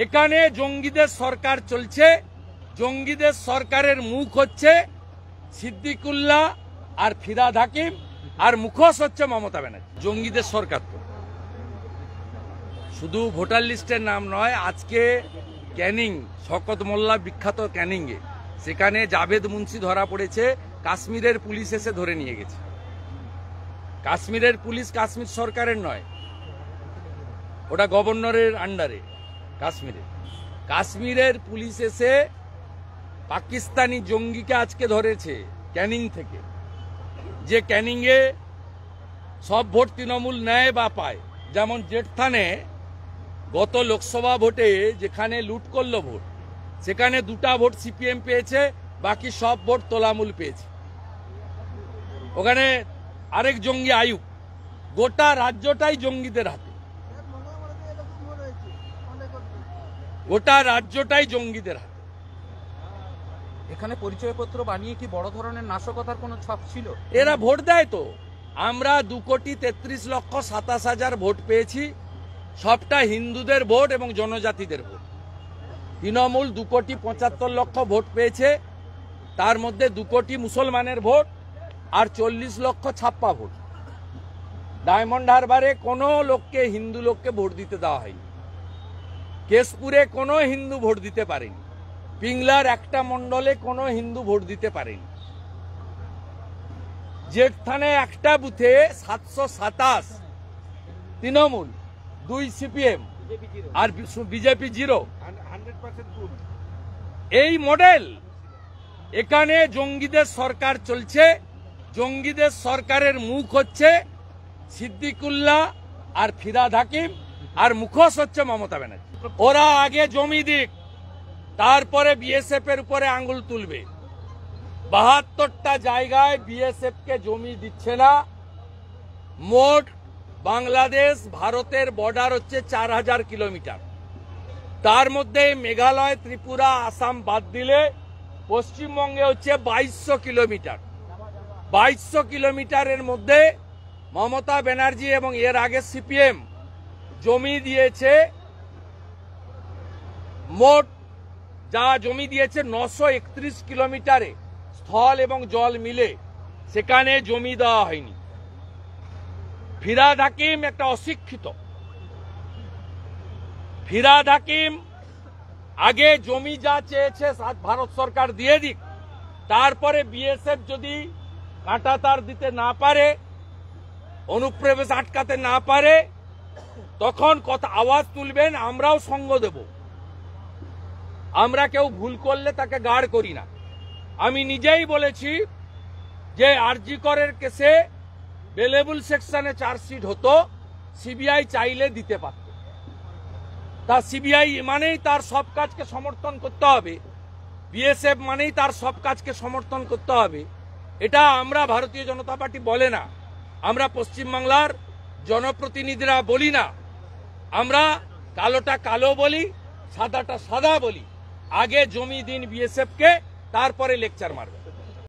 এখানে জঙ্গিদের সরকার চলছে। জঙ্গিদের সরকারের মুখ হচ্ছে সিদ্দিকুল্লাহ আর ফিরহাদ হাকিম, আর মুখোশ হচ্ছে মমতা ব্যানার্জি। জঙ্গিদের সরকার তো শুধু ভোটার লিস্টের নাম নয়, আজকে ক্যানিং শওকত মোল্লা বিখ্যাত ক্যানিংয়ে সেখানে জাভেদ মুন্সি ধরা পড়েছে। কাশ্মীরের পুলিশ এসে ধরে নিয়ে গেছে। কাশ্মীরের পুলিশ কাশ্মীর সরকারের নয়, ওটা গভর্নরের আন্ডারে। কাশ্মীরের পুলিশ এসে পাকিস্তানি জঙ্গিকে আজকে ধরেছে ক্যানিং থেকে। যে ক্যানিংয়ে সব ভোট তৃণমূল নেয় বা পায়। যেমন জেঠথানে গত লোকসভা ভোটে যেখানে লুট করলো ভোট, সেখানে 2টা ভোট সিপিএম পেয়েছে, বাকি সব ভোট তৃণমূল পেয়েছে। ওখানে আরেক জঙ্গি আয়ুব। গোটা রাজ্যটাই জঙ্গিদের হাতে, গোটা রাজ্যটাই জঙ্গিদের হাতে। এখানে পরিচয়পত্র বানিয়ে কি বড় ধরনের নাশকতার কোনো ছাপ ছিল? এরা ভোট দেয় তো। আমরা 2,33,27,000 ভোট পেয়েছি, সবটা হিন্দুদের ভোট এবং জনজাতিদের ভোট। তৃণমূল 2,75,00,000 ভোট পেয়েছে, তার মধ্যে 2 কোটি মুসলমানের ভোট আর 40 লক্ষ ছাপ্পা ভোট। ডায়মন্ড হারবারে কোনো লোককে, হিন্দু লোককে ভোট দিতে দেওয়া হয়নি। কেশপুরে কোনো হিন্দু ভোট দিতে পারেনি। পিংলার একটা মণ্ডলে কোনো হিন্দু ভোট দিতে পারেনি। জেঠথানে একটা বুথে 727 তৃণমূল, 2 সিপিএম আর বিজেপি 0। এই মডেল। এখানে জঙ্গিদের সরকার চলছে। জঙ্গিদের সরকারের মুখ হচ্ছে সিদ্দিকুল্লাহ আর ফিরহাদ হাকিম, আর মুখোশ হচ্ছে মমতা ব্যানার্জি। ওরা আগে জমি দিক, তারপরে বিএসএফ এর উপরে আঙ্গুল তুলবে। 72টা জায়গায় বিএসএফ কে জমি দিচ্ছে না। মোট বাংলাদেশ ভারতের বর্ডার হচ্ছে 4000 কিলোমিটার। তার মধ্যে মেঘালয়, ত্রিপুরা, আসাম বাদ দিলে পশ্চিমবঙ্গে হচ্ছে 2200 কিলোমিটার। 2200 কিলোমিটারের মধ্যে মমতা ব্যানার্জি এবং এর আগে সিপিএম জমি দিয়েছে, মোট যা জমি দিয়েছে 931 কিলোমিটারে, স্থল এবং জল মিলে সেখানে জমি দেওয়া হয়নি। ফিরহাদ হাকিম একটা অশিক্ষিত। ফিরহাদ হাকিম আগে জমি যা চেয়েছে ভারত সরকার দিয়ে দিক, তারপরে বিএসএফ যদি কাঁটাতার দিতে না পারে, অনুপ্রবেশ আটকাতে না পারে, তখন কথা আওয়াজ তুলবেন, আমরাও সঙ্গ দেব। আমরা কেউ ভুল করলে তাকে গার্ড করি না। আমি নিজেই বলেছি যে আরজি করের কেসে বেলেবল সেকশনে চার্জশিট হতো, সিবিআই চাইলে দিতে পারত। তা সিবিআই মানেই তার সব কাজকে সমর্থন করতে হবে, বিএসএফ মানেই তার সব কাজকে সমর্থন করতে হবে, এটা আমরা ভারতীয় জনতা পার্টি বলে না। আমরা পশ্চিমবাংলার জনপ্রতিনিধিরা বলি না। আমরা কালোটা কালো বলি, সাদাটা সাদা বলি। আগে জমি দিন বিএসএফ কে, তারপরে লেকচার মারবে।